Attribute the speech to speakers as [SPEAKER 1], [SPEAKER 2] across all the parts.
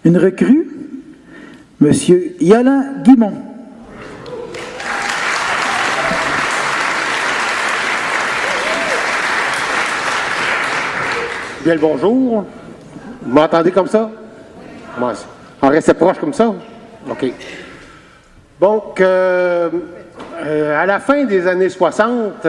[SPEAKER 1] Une recrue, Monsieur Yolin Guimont.
[SPEAKER 2] Bien le bonjour. Vous m'entendez comme ça? On reste proche comme ça? OK. Donc, à la fin des années 60,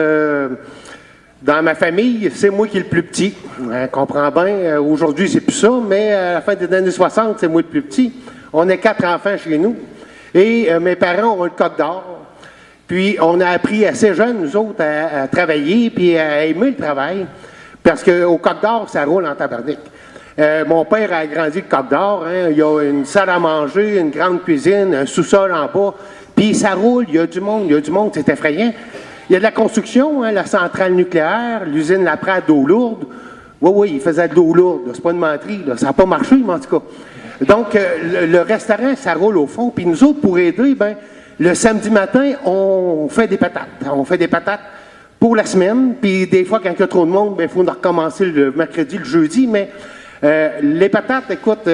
[SPEAKER 2] dans ma famille, c'est moi qui est le plus petit. On comprend bien. Aujourd'hui, c'est plus ça, mais à la fin des années 60, c'est moi le plus petit. On est 4 enfants chez nous. Et mes parents ont le coq d'or. Puis, on a appris assez jeunes, nous autres, à travailler puis à aimer le travail. Parce qu'au coq d'or, ça roule en tabarnak. Mon père a agrandi le coq d'or. Hein. Il y a une salle à manger, une grande cuisine, un sous-sol en bas. Puis ça roule, il y a du monde, c'est effrayant. Il y a de la construction, hein, la centrale nucléaire, l'usine Laprade d'eau lourde. Oui, il faisait de l'eau lourde, c'est pas une menterie, là. Ça n'a pas marché, mais en tout cas. Donc, le restaurant, ça roule au fond. Puis nous autres, pour aider, le samedi matin, on fait des patates. On fait des patates pour la semaine. Puis des fois, quand il y a trop de monde, il faut recommencer le mercredi, le jeudi. Mais les patates, écoute,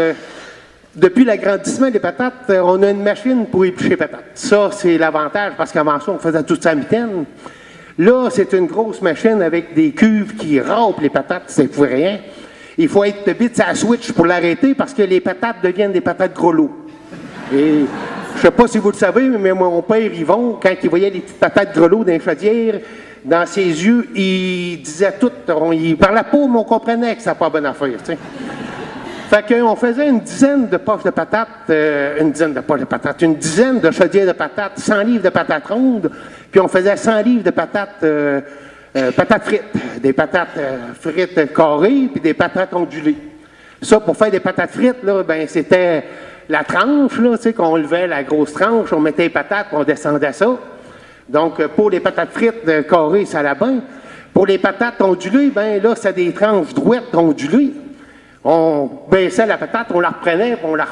[SPEAKER 2] depuis l'agrandissement des patates, on a une machine pour éplucher les patates. Ça, c'est l'avantage, parce qu'avant ça, on faisait tout ça à mitaine. Là, c'est une grosse machine avec des cuves qui râpent les patates, c'est pour rien. Il faut être vite à la switch pour l'arrêter, parce que les patates deviennent des patates gros lots. Et je sais pas si vous le savez, mais mon père Yvon, quand il voyait les petites patates gros lots dans les chaudières, dans ses yeux, il disait tout. Il parlait pas, mais on comprenait que c'était pas bonne affaire, tu sais. Fait qu'on faisait une dizaine de poches de patates, une dizaine de chaudières de patates, 100 livres de patates rondes, puis on faisait 100 livres de patates, patates frites, des patates frites carrées, puis des patates ondulées. Ça, pour faire des patates frites, là, c'était la tranche, là, tu sais, qu'on levait la grosse tranche, on mettait les patates, on descendait ça. Donc, pour les patates frites carrées, ça allait bien. Pour les patates ondulées, là, c'est des tranches droites ondulées. On baissait la patate, on la reprenait, on la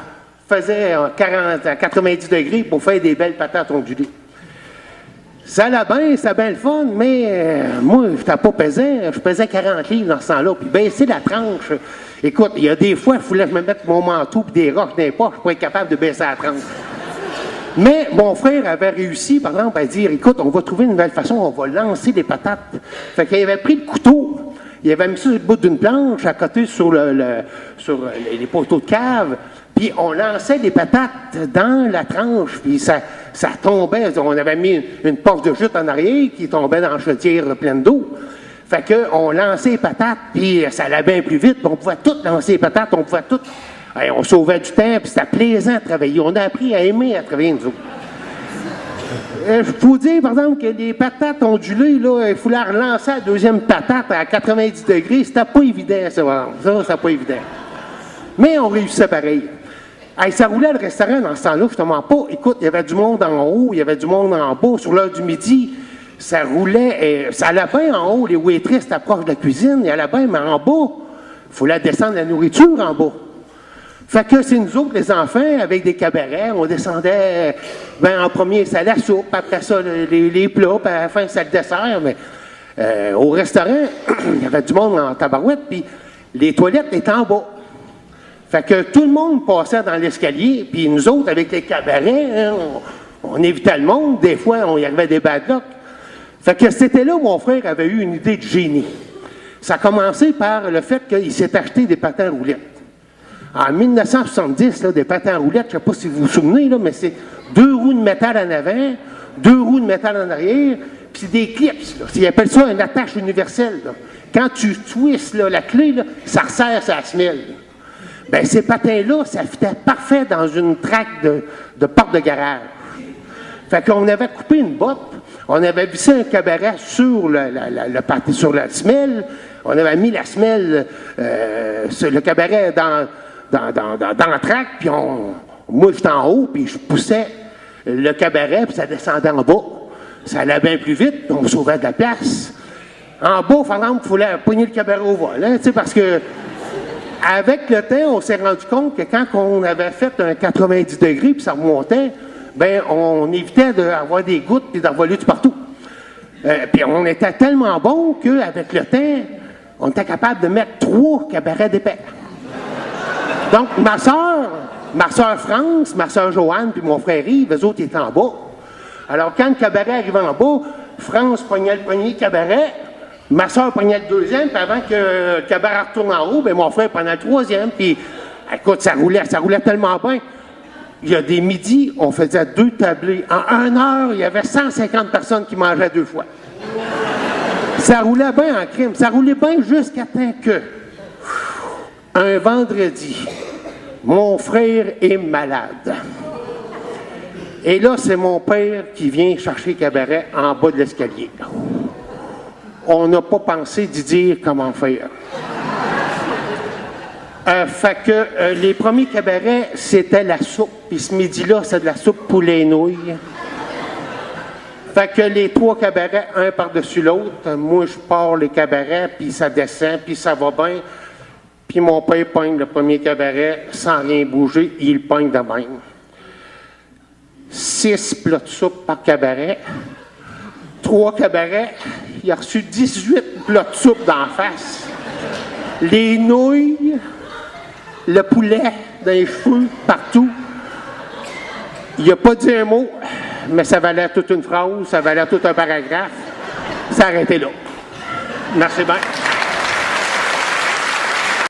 [SPEAKER 2] faisait à 90 degrés pour faire des belles patates ondulées. Ça allait bien, c'était bien le fun, mais moi, je n'étais pas pesant, je pesais 40 livres dans ce temps-là, puis baisser la tranche. Écoute, il y a des fois, il fallait que je me mette mon manteau et des roches dans les poches pour être capable de baisser la tranche. Mais mon frère avait réussi, par exemple, à dire, écoute, on va trouver une nouvelle façon, on va lancer les patates. Fait qu'il avait pris le couteau, il avait mis ça sur le bout d'une planche, à côté sur les poteaux de cave, puis on lançait les patates dans la tranche, puis ça tombait. On avait mis une porte de jute en arrière qui tombait dans la chaudière pleine d'eau. Fait qu'on lançait les patates, puis ça allait bien plus vite, puis on pouvait tout lancer les patates, on pouvait tout. On sauvait du temps, puis c'était plaisant à travailler. On a appris à aimer à travailler, nous autres. Je peux vous dire, par exemple, que les patates ondulées, là, il fallait relancer la deuxième patate à 90 degrés. C'était pas évident, ça, c'était pas évident. Mais on réussissait pareil. Hey, ça roulait le restaurant dans ce temps-là, justement pas. Écoute, il y avait du monde en haut, il y avait du monde en bas. Sur l'heure du midi, ça roulait, ça allait bien en haut. Les waitresses étaient proches de la cuisine, il allait bien, mais en bas, il fallait descendre la nourriture en bas. Fait que c'est nous autres, les enfants, avec des cabarets, on descendait, en premier, c'est la soupe, après ça, les plats, puis à la fin, c'est le dessert. Mais au restaurant, il y avait du monde en tabarouette, puis les toilettes étaient en bas. Fait que tout le monde passait dans l'escalier, puis nous autres, avec les cabarets, hein, on évitait le monde. Des fois, on y arrivait des bad luck. Fait que c'était là où mon frère avait eu une idée de génie. Ça a commencé par le fait qu'il s'est acheté des patins à roulettes. En 1970, là, des patins à roulettes, je ne sais pas si vous vous souvenez, là, mais c'est 2 roues de métal en avant, 2 roues de métal en arrière, puis c'est des clips. Là. Ils appellent ça une attache universelle. Là. Quand tu twists là, la clé, là, ça resserre sa semelle. Bien, ces patins-là, ça fitait parfait dans une traque de porte de garage. Fait qu'on avait coupé une botte, on avait vissé un cabaret sur sur la semelle, on avait mis la semelle, le cabaret dans la traque, puis moi, j'étais en haut, puis je poussais le cabaret, puis ça descendait en bas. Ça allait bien plus vite, puis on sauvait de la place. En bas, par exemple, il fallait pogner le cabaret au vol, hein, parce que avec le temps, on s'est rendu compte que quand on avait fait un 90 degrés, puis ça remontait, on évitait d'avoir des gouttes, puis d'en voler du partout. Puis on était tellement bon qu'avec le temps, on était capable de mettre 3 cabarets d'épais. Donc, ma soeur, Ma soeur France, ma soeur Joanne, puis mon frère Yves, eux autres étaient en bas. Alors, quand le cabaret arrivait en bas, France pognait le premier cabaret, ma soeur pognait le deuxième, puis avant que le cabaret retourne en haut, bien, mon frère prenait le troisième, puis écoute, ça roulait tellement bien. Il y a des midis, on faisait 2 tablés. En 1 heure, il y avait 150 personnes qui mangeaient 2 fois. Ça roulait bien en crime. Ça roulait bien jusqu'à temps que, un vendredi, mon frère est malade. Et là, c'est mon père qui vient chercher le cabaret en bas de l'escalier. On n'a pas pensé d'y dire comment faire. Fait que les premiers cabarets, c'était la soupe. Puis ce midi-là, c'est de la soupe poulet et nouilles. Fait que les 3 cabarets, un par-dessus l'autre, moi, je pars les cabarets, puis ça descend, puis ça va bien. Puis mon père pogne le premier cabaret sans rien bouger, il pogne de même. 6 plats de soupe par cabaret. 3 cabarets, il a reçu 18 plats de soupe d'en face. Les nouilles, le poulet dans les cheveux, partout. Il n'a pas dit un mot, mais ça valait toute une phrase, ça valait tout un paragraphe. Ça arrêtait là. Merci bien.